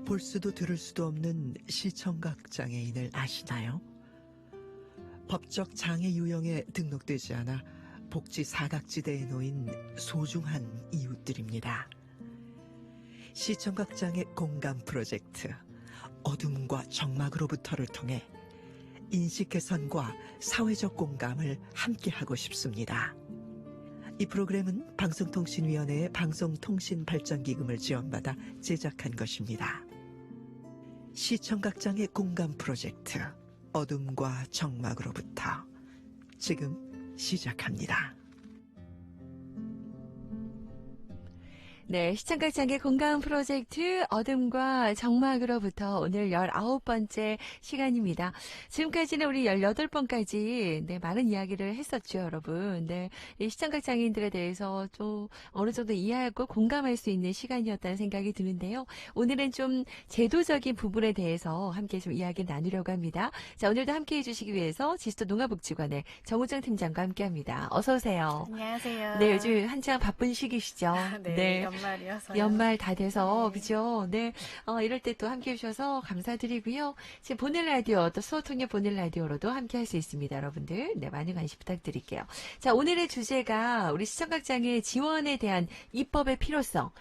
볼 수도 들을 수도 없는 시청각 장애인을 아시나요? 법적 장애 유형에 등록되지 않아 복지 사각지대에 놓인 소중한 이웃들입니다. 시청각 장애 공감 프로젝트 어둠과 정막으로부터를 통해 인식 개선과 사회적 공감을 함께하고 싶습니다. 이 프로그램은 방송통신위원회의 방송통신발전기금을 지원받아 제작한 것입니다. 시청각장애 공감 프로젝트 어둠과 정막으로부터 지금 시작합니다. 네, 시청각장애 공감 프로젝트 어둠과 정막으로부터 오늘 19번째 시간입니다. 지금까지는 우리 18번까지 많은 이야기를 했었죠, 여러분. 네, 이 시청각장애인들에 대해서 좀 어느 정도 이해하고 공감할 수 있는 시간이었다는 생각이 드는데요. 오늘은 좀 제도적인 부분에 대해서 함께 좀 이야기를 나누려고 합니다. 자, 오늘도 함께 해주시기 위해서 지스토 농아복지관의 정우정 팀장과 함께합니다. 어서 오세요. 안녕하세요. 네, 요즘 한창 바쁜 시기시죠? 네. 연말이어서요. 연말 다 돼서, 네. 그죠? 네. 이럴 때 또 함께 해주셔서 감사드리고요. 지금 보는 라디오, 또 수호통역 보는 라디오로도 함께 할 수 있습니다, 여러분들. 네, 많은 관심 부탁드릴게요. 자, 오늘의 주제가 우리 시청각장애 지원에 대한 입법의 필요성.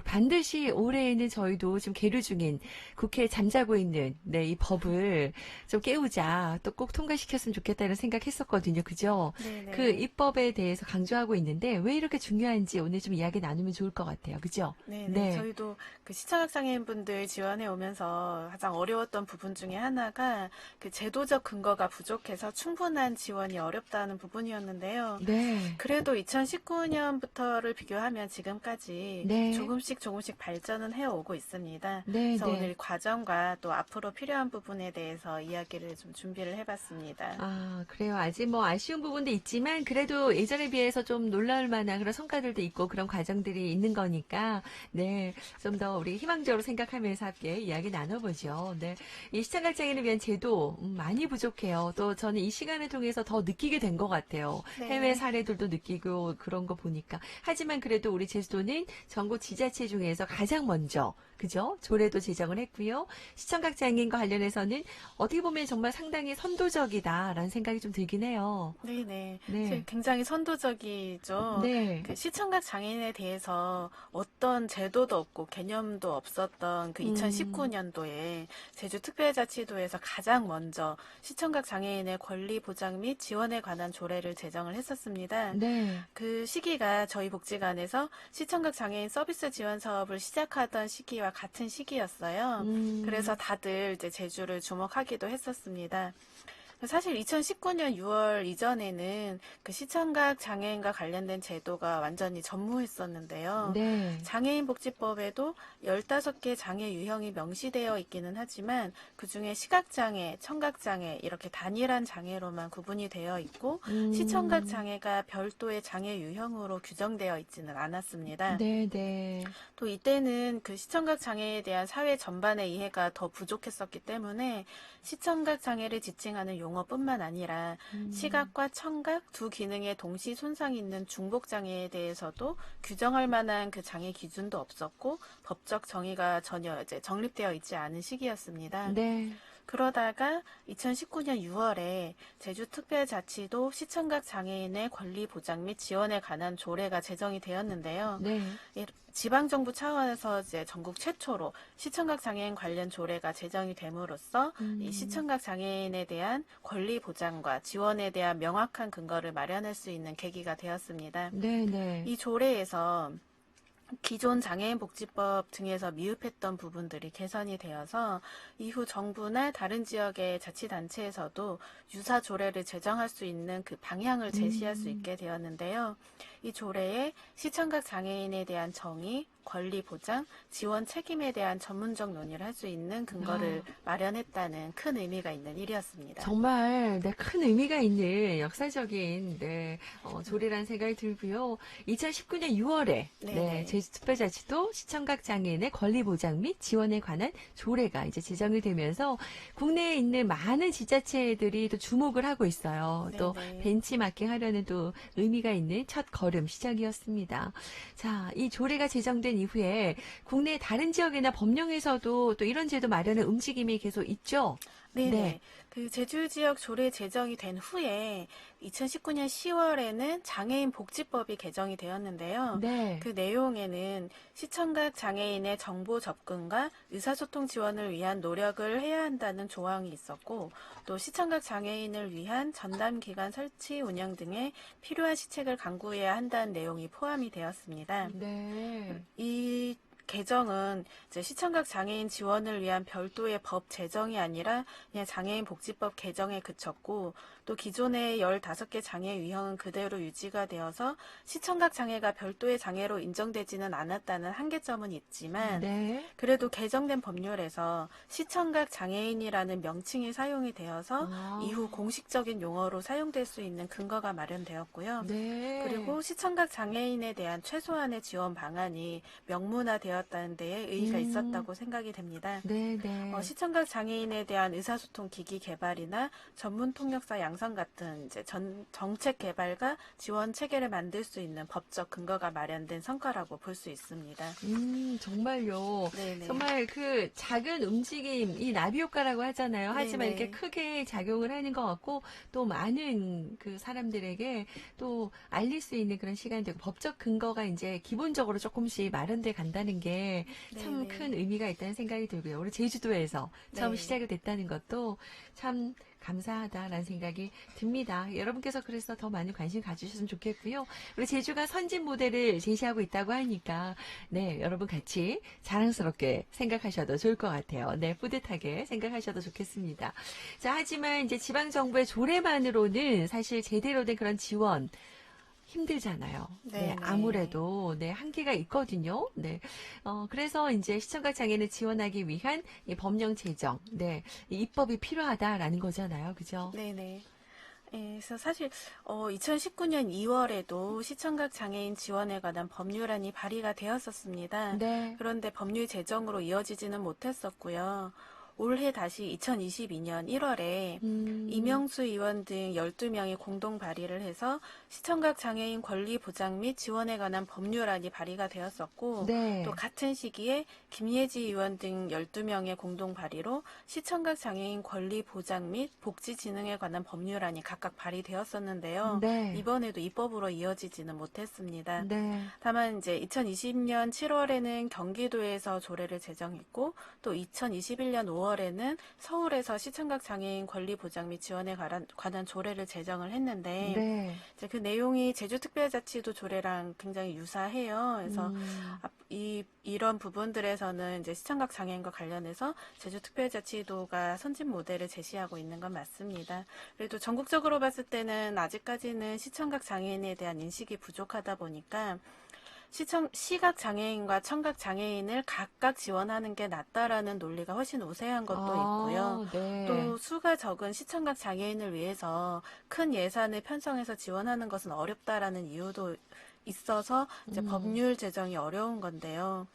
반드시 올해에는 저희도 지금 계류 중인 국회에 잠자고 있는 이 법을 좀 깨우자, 또 꼭 통과시켰으면 좋겠다는 생각했었거든요. 그죠? 네네. 그 입법에 대해서 강조하고 있는데 왜 이렇게 중요한지 오늘 좀 이야기 나누면 좋을 것 같아요. 그죠? 네네. 네. 저희도 그 시청각장애인분들 지원해 오면서 가장 어려웠던 부분 중에 하나가 그 제도적 근거가 부족해서 충분한 지원이 어렵다는 부분이었는데요. 네. 그래도 2019년부터를 비교하면 지금까지 네. 조금씩 발전은 해오고 있습니다. 네, 그래서 네. 오늘 과정과 또 앞으로 필요한 부분에 대해서 이야기를 좀 준비를 해봤습니다. 아, 그래요. 아직 아쉬운 부분도 있지만, 그래도 예전에 비해서 좀 놀라울 만한 그런 성과들도 있고, 그런 과정들이 있는 거니까, 네. 좀 더 우리 희망적으로 생각하면서 함께 이야기 나눠보죠. 네. 이 시청각장애인을 위한 제도, 많이 부족해요. 또 저는 이 시간을 통해서 더 느끼게 된 것 같아요. 네. 해외 사례들도 느끼고 그런 거 보니까. 하지만 그래도 우리 제주도는 전국 지자체 중에서 가장 먼저, 그죠? 조례도 제정을 했고요. 시청각장애인과 관련해서는 어떻게 보면 정말 상당히 선도적이다라는 생각이 좀 들긴 해요. 네네. 네. 굉장히 선도적이죠. 네. 그 시청각 장애인에 대해서 어떤 제도도 없고 개념도 없었던 그 2019년도에 제주특별자치도에서 가장 먼저 시청각 장애인의 권리 보장 및 지원에 관한 조례를 제정을 했었습니다. 네. 그 시기가 저희 복지관에서 시청각 장애인 서비스 지원 사업을 시작하던 시기와 같은 시기였어요. 그래서 다들 이제 제주를 주목하기도 했었습니다. 사실 2019년 6월 이전에는 그 시청각 장애인과 관련된 제도가 완전히 전무했었는데요. 네. 장애인복지법에도 15개 장애 유형이 명시되어 있기는 하지만 그중에 시각장애, 청각장애 이렇게 단일한 장애로만 구분이 되어 있고 시청각 장애가 별도의 장애 유형으로 규정되어 있지는 않았습니다. 네, 네. 또 이때는 그 시청각 장애에 대한 사회 전반의 이해가 더 부족했었기 때문에 시청각 장애를 지칭하는 용어뿐만 아니라 시각과 청각 두 기능에 동시 손상이 있는 중복 장애에 대해서도 규정할 만한 그 장애 기준도 없었고 법적 정의가 전혀 이제 정립되어 있지 않은 시기였습니다. 네. 그러다가 2019년 6월에 제주특별자치도 시청각 장애인의 권리 보장 및 지원에 관한 조례가 제정이 되었는데요. 네. 지방정부 차원에서 이제 전국 최초로 시청각 장애인 관련 조례가 제정이 됨으로써 이 시청각 장애인에 대한 권리 보장과 지원에 대한 명확한 근거를 마련할 수 있는 계기가 되었습니다. 네, 네. 이 조례에서 기존 장애인복지법 등에서 미흡했던 부분들이 개선이 되어서 이후 정부나 다른 지역의 자치단체에서도 유사 조례를 제정할 수 있는 그 방향을 제시할 수 있게 되었는데요. 이 조례에 시청각 장애인에 대한 정의, 권리 보장, 지원 책임에 대한 전문적 논의를 할 수 있는 근거를 마련했다는 큰 의미가 있는 일이었습니다. 정말 큰 의미가 있는 역사적인 조례라는 생각이 들고요. 2019년 6월에 제주특별자치도 시청각 장애인의 권리 보장 및 지원에 관한 조례가 이제 제정이 되면서 국내에 있는 많은 지자체들이 또 주목을 하고 있어요. 또 벤치마킹 하려는 또 의미가 있는 첫 걸음 시작이었습니다. 자, 이 조례가 제정된 이후에 국내 다른 지역이나 법령에서도 또 이런 제도 마련의 움직임이 계속 있죠? 네네. 네. 그 제주 지역 조례 제정이 된 후에 2019년 10월에는 장애인 복지법이 개정이 되었는데요. 네. 그 내용에는 시청각 장애인의 정보 접근과 의사소통 지원을 위한 노력을 해야 한다는 조항이 있었고, 또 시청각 장애인을 위한 전담기관 설치 운영 등의 필요한 시책을 강구해야 한다는 내용이 포함이 되었습니다. 네. 이 개정은 이제 시청각 장애인 지원을 위한 별도의 법 제정이 아니라 그냥 장애인 복지법 개정에 그쳤고, 또 기존의 15개 장애 유형은 그대로 유지가 되어서 시청각 장애가 별도의 장애로 인정되지는 않았다는 한계점은 있지만, 네. 그래도 개정된 법률에서 시청각 장애인이라는 명칭이 사용이 되어서 아. 이후 공식적인 용어로 사용될 수 있는 근거가 마련되었고요. 네. 그리고 시청각 장애인에 대한 최소한의 지원 방안이 명문화되었다는 데에 의의가 있었다고 생각이 됩니다. 네, 네. 시청각 장애인에 대한 의사소통 기기 개발이나 전문 통역사 양성 같은 이제 정책 개발과 지원 체계를 만들 수 있는 법적 근거가 마련된 성과라고 볼 수 있습니다. 정말요. 네네. 정말 그 작은 움직임이 나비 효과라고 하잖아요. 하지만 네네. 이렇게 크게 작용을 하는 것 같고 또 많은 그 사람들에게 또 알릴 수 있는 그런 시간이 되고 법적 근거가 이제 기본적으로 조금씩 마련돼 간다는 게 참 네네. 큰 의미가 있다는 생각이 들고요. 우리 제주도에서 처음 네. 시작이 됐다는 것도 참 감사하다라는 생각이 듭니다. 여러분께서 그래서 더 많은 관심 가주셨으면 좋겠고요. 우리 제주가 선진 모델을 제시하고 있다고 하니까 네, 여러분 같이 자랑스럽게 생각하셔도 좋을 것 같아요. 네, 뿌듯하게 생각하셔도 좋겠습니다. 자, 하지만 이제 지방 정부의 조례만으로는 사실 제대로 된 그런 지원 힘들잖아요. 네, 네네. 아무래도 네, 한계가 있거든요. 네. 그래서 이제 시청각 장애인을 지원하기 위한 이 법령 제정, 네, 이 입법이 필요하다라는 거잖아요. 그죠? 네네. 그래서 사실 2019년 2월에도 시청각 장애인 지원에 관한 법률안이 발의가 되었었습니다. 네. 그런데 법률 제정으로 이어지지는 못했었고요. 올해 다시 2022년 1월에 이명수 의원 등 12명이 공동 발의를 해서 시청각 장애인 권리 보장 및 지원에 관한 법률안이 발의가 되었었고, 네. 또 같은 시기에 김예지 의원 등 12명의 공동 발의로 시청각 장애인 권리 보장 및 복지 진흥에 관한 법률안이 각각 발의되었었는데요. 네. 이번에도 입법으로 이어지지는 못했습니다. 네. 다만 이제 2020년 7월에는 경기도에서 조례를 제정했고, 또 2021년 5월에는 서울에서 시청각 장애인 권리 보장 및 지원에 관한 조례를 제정을 했는데, 네. 이제 그 내용이 제주특별자치도 조례랑 굉장히 유사해요. 그래서 이런 부분들에서는 이제 시청각 장애인과 관련해서 제주특별자치도가 선진 모델을 제시하고 있는 건 맞습니다. 그래도 전국적으로 봤을 때는 아직까지는 시청각 장애인에 대한 인식이 부족하다 보니까 시각 장애인과 청각 장애인을 각각 지원하는 게 낫다라는 논리가 훨씬 우세한 것도 있고요. 네. 또 수가 적은 시청각 장애인을 위해서 큰 예산을 편성해서 지원하는 것은 어렵다라는 이유도 있어서 이제 법률 제정이 어려운 건데요.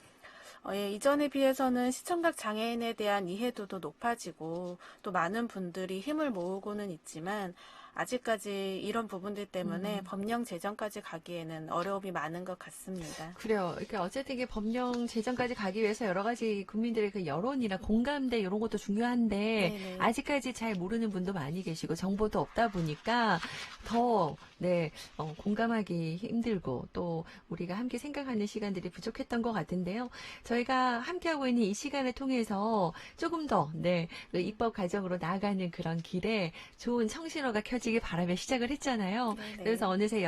이전에 비해서는 시청각 장애인에 대한 이해도도 높아지고 또 많은 분들이 힘을 모으고는 있지만 아직까지 이런 부분들 때문에 법령 제정까지 가기에는 어려움이 많은 것 같습니다. 그래요. 그러니까 어쨌든 이게 법령 제정까지 가기 위해서 여러 가지 국민들의 그 여론이나 공감대 이런 것도 중요한데 네네. 아직까지 잘 모르는 분도 많이 계시고 정보도 없다 보니까 더 네, 공감하기 힘들고 또 우리가 함께 생각하는 시간들이 부족했던 것 같은데요. 저희가 함께하고 있는 이 시간을 통해서 조금 더 네, 그 입법 과정으로 나아가는 그런 길에 좋은 청신호가 켜지길 바라며 시작을 했잖아요. 네네. 그래서 어느새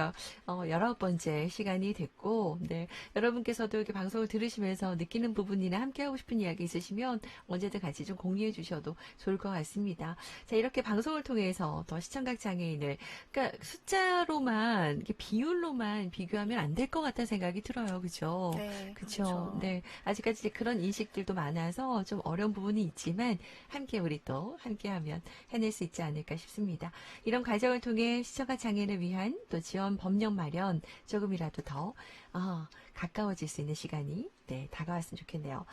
19번째 시간이 됐고 네, 여러분께서도 이렇게 방송을 들으시면서 느끼는 부분이나 함께하고 싶은 이야기 있으시면 언제든 같이 좀 공유해 주셔도 좋을 것 같습니다. 자, 이렇게 방송을 통해서 더 시청각 장애인을 그러니까 숫자로만 이렇게 비율로만 비교하면 안 될 것 같다는 생각이 들어요. 그죠? 네, 그렇죠. 그렇죠. 네. 아직까지 이제 그런 인식들도 많아서 좀 어려운 부분이 있지만 함께 우리 또 함께하면 해낼 수 있지 않을까 싶습니다. 이런 과정을 통해 시청각 장애인을 위한 또 지원 법령 마련 조금이라도 더 가까워질 수 있는 시간이 네, 다가왔으면 좋겠네요.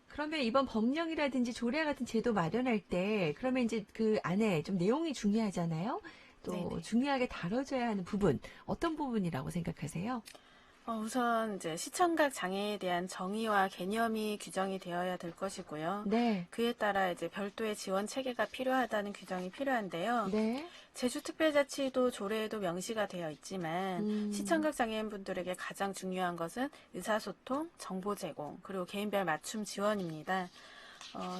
그러면 이번 법령이라든지 조례 같은 제도 마련할 때 그러면 이제 그 안에 좀 내용이 중요하잖아요. 또 네네. 중요하게 다뤄져야 하는 부분 어떤 부분이라고 생각하세요? 우선 이제 시청각 장애에 대한 정의와 개념이 규정이 되어야 될 것이고요. 네. 그에 따라 이제 별도의 지원 체계가 필요하다는 규정이 필요한데요. 네. 제주특별자치도 조례에도 명시가 되어 있지만 음. 시청각 장애인분들에게 가장 중요한 것은 의사소통, 정보 제공, 그리고 개인별 맞춤 지원입니다.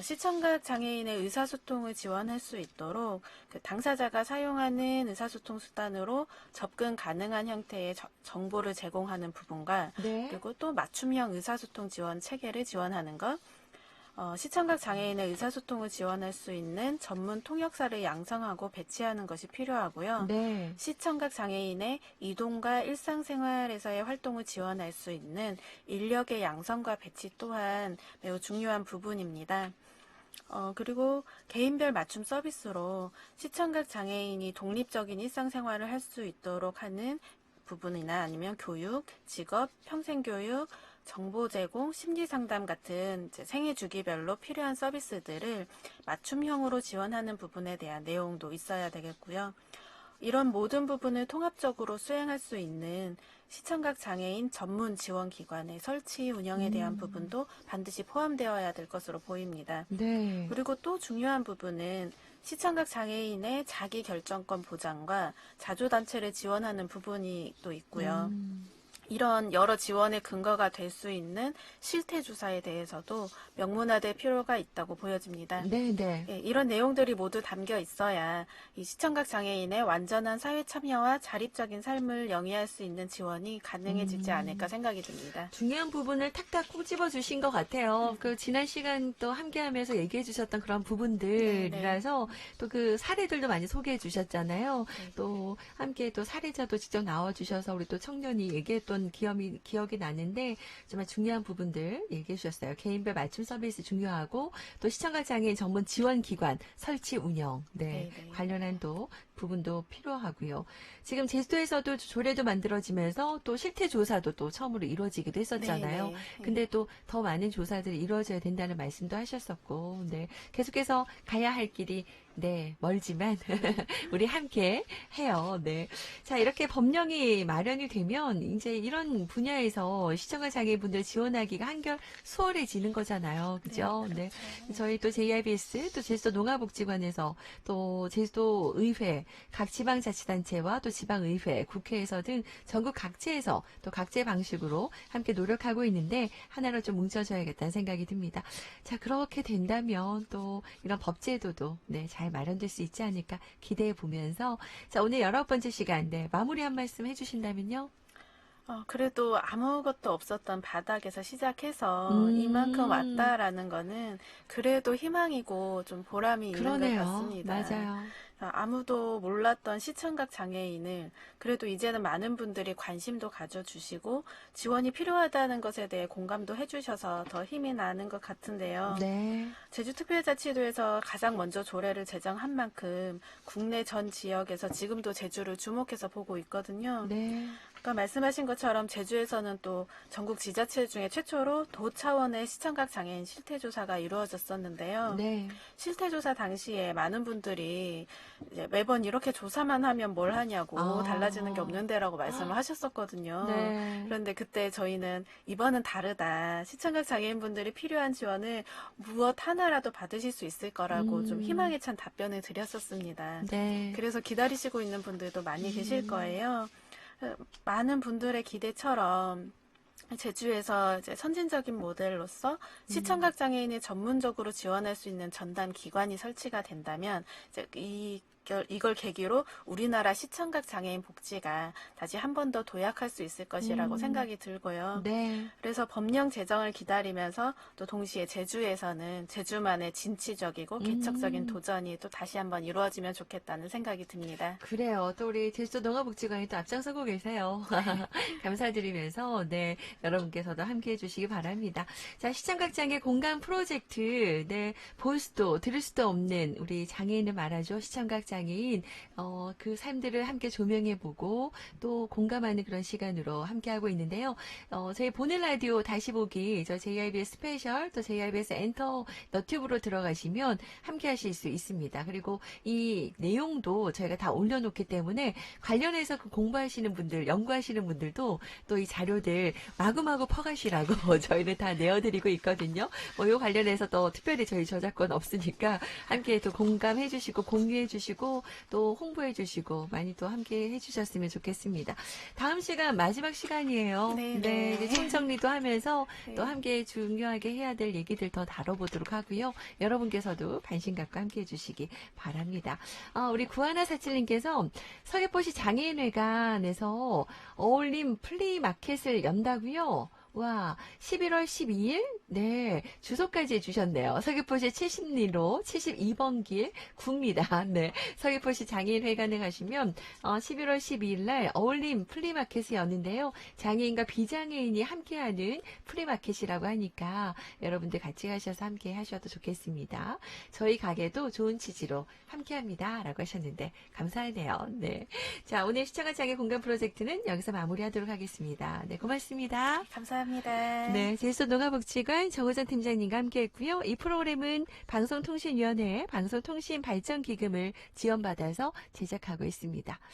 시청각 장애인의 의사소통을 지원할 수 있도록 그 당사자가 사용하는 의사소통 수단으로 접근 가능한 형태의 정보를 제공하는 부분과 네. 그리고 또 맞춤형 의사소통 지원 체계를 지원하는 것, 시청각 장애인의 의사소통을 지원할 수 있는 전문 통역사를 양성하고 배치하는 것이 필요하고요. 네. 시청각 장애인의 이동과 일상생활에서의 활동을 지원할 수 있는 인력의 양성과 배치 또한 매우 중요한 부분입니다. 그리고 개인별 맞춤 서비스로 시청각 장애인이 독립적인 일상생활을 할 수 있도록 하는 부분이나 아니면 교육, 직업, 평생교육, 정보 제공, 심리 상담 같은 이제 생애 주기별로 필요한 서비스들을 맞춤형으로 지원하는 부분에 대한 내용도 있어야 되겠고요. 이런 모든 부분을 통합적으로 수행할 수 있는 시청각 장애인 전문 지원 기관의 설치 운영에 대한 부분도 반드시 포함되어야 될 것으로 보입니다. 네. 그리고 또 중요한 부분은 시청각 장애인의 자기 결정권 보장과 자조단체를 지원하는 부분이 또 있고요. 이런 여러 지원의 근거가 될 수 있는 실태조사에 대해서도 명문화될 필요가 있다고 보여집니다. 네. 예, 이런 내용들이 모두 담겨 있어야 이 시청각 장애인의 완전한 사회 참여와 자립적인 삶을 영위할 수 있는 지원이 가능해지지 않을까 생각이 듭니다. 중요한 부분을 탁탁 꼬집어 주신 것 같아요. 그 지난 시간 또 함께하면서 얘기해 주셨던 그런 부분들이라서 또 그 사례들도 많이 소개해 주셨잖아요. 네. 또 함께 또 사례자도 직접 나와 주셔서 우리 또 청년이 얘기했던 기억이 나는데 정말 중요한 부분들 얘기해 주셨어요. 개인별 맞춤 서비스 중요하고 또 시청각 장애인 전문 지원 기관 설치 운영 네. 관련한 또 부분도 필요하고요. 지금 제주도에서도 조례도 만들어지면서 또 실태 조사도 또 처음으로 이루어지기도 했었잖아요. 네. 근데 또 더 많은 조사들이 이루어져야 된다는 말씀도 하셨었고, 계속해서 가야 할 길이 멀지만 우리 함께 해요. 자, 이렇게 법령이 마련이 되면 이제 이런 분야에서 시청각 장애인분들 지원하기가 한결 수월해지는 거잖아요. 그죠? 네. 저희 또 JIBS 또 제주도 농아복지관에서 또 제주도 의회 각 지방자치단체와 또 지방의회, 국회에서 등 전국 각지에서 또 각재 방식으로 함께 노력하고 있는데 하나로 좀 뭉쳐져야겠다는 생각이 듭니다. 자, 그렇게 된다면 또 이런 법제도도 잘 마련될 수 있지 않을까 기대해 보면서 자, 오늘 19번째 시간 마무리 한 말씀 해주신다면요. 그래도 아무것도 없었던 바닥에서 시작해서 이만큼 왔다라는 거는 그래도 희망이고 좀 보람이 있는 그러네요. 것 같습니다. 맞아요. 아무도 몰랐던 시청각 장애인을 그래도 이제는 많은 분들이 관심도 가져주시고 지원이 필요하다는 것에 대해 공감도 해주셔서 더 힘이 나는 것 같은데요. 네. 제주특별자치도에서 가장 먼저 조례를 제정한 만큼 국내 전 지역에서 지금도 제주를 주목해서 보고 있거든요. 네. 아까 말씀하신 것처럼 제주에서는 또 전국 지자체 중에 최초로 도 차원의 시청각 장애인 실태조사가 이루어졌었는데요. 네. 실태조사 당시에 많은 분들이 이제 매번 이렇게 조사만 하면 뭘 하냐고 달라지는 게 없는데라고 말씀을 하셨었거든요. 네. 그런데 그때 저희는 이번은 다르다. 시청각 장애인분들이 필요한 지원을 무엇 하나라도 받으실 수 있을 거라고 좀 희망에 찬 답변을 드렸었습니다. 네. 그래서 기다리시고 있는 분들도 많이 계실 거예요. 많은 분들의 기대처럼 제주에서 이제 선진적인 모델로서 시청각 장애인을 전문적으로 지원할 수 있는 전담 기관이 설치가 된다면 이제 이걸 계기로 우리나라 시청각 장애인 복지가 다시 한 번 더 도약할 수 있을 것이라고 생각이 들고요. 네. 그래서 법령 제정을 기다리면서 또 동시에 제주에서는 제주만의 진취적이고 개척적인 도전이 또 다시 한번 이루어지면 좋겠다는 생각이 듭니다. 그래요. 또 우리 제주도 농아복지관이 또 앞장서고 계세요. 감사드리면서 여러분께서도 함께 해주시기 바랍니다. 자, 시청각 장애 공감 프로젝트 볼 수도 들을 수도 없는 우리 장애인을 말하죠. 시청각 장애 시각장애인 그 삶들을 함께 조명해보고 또 공감하는 그런 시간으로 함께하고 있는데요. 저희 보는 라디오 다시 보기 저 JIBS 스페셜 또 JIBS 엔터 너튜브로 들어가시면 함께하실 수 있습니다. 그리고 이 내용도 저희가 다 올려놓기 때문에 관련해서 그 공부하시는 분들, 연구하시는 분들도 또 이 자료들 마구마구 퍼가시라고 저희는 다 내어드리고 있거든요. 뭐 요 관련해서 또 특별히 저희 저작권 없으니까 함께 또 공감해 주시고 공유해 주시고 또 홍보해 주시고 많이 또 함께 해 주셨으면 좋겠습니다. 다음 시간 마지막 시간이에요. 네. 이제 총정리도 하면서 네. 또 함께 중요하게 해야 될 얘기들 더 다뤄보도록 하고요. 여러분께서도 관심 갖고 함께 해주시기 바랍니다. 우리 구하나사칠님께서 서귀포시 장애인회관에서 어울림 플리마켓을 연다고요? 와, 11월 12일? 네, 주소까지 해주셨네요. 서귀포시 70리로 72번 길 구입니다. 네, 서귀포시 장애인회관에 가시면 11월 12일 날 어울림 플리마켓이 여는데요. 장애인과 비장애인이 함께하는 플리마켓이라고 하니까 여러분들 같이 가셔서 함께 하셔도 좋겠습니다. 저희 가게도 좋은 취지로 함께합니다. 라고 하셨는데 감사하네요. 네, 자, 오늘 시청자 장애 공감 프로젝트는 여기서 마무리하도록 하겠습니다. 네, 고맙습니다. 감사합니다. 네, 제주도 농업복지관 정호정 팀장님과 함께했고요. 이 프로그램은 방송통신위원회 방송통신발전기금을 지원받아서 제작하고 있습니다.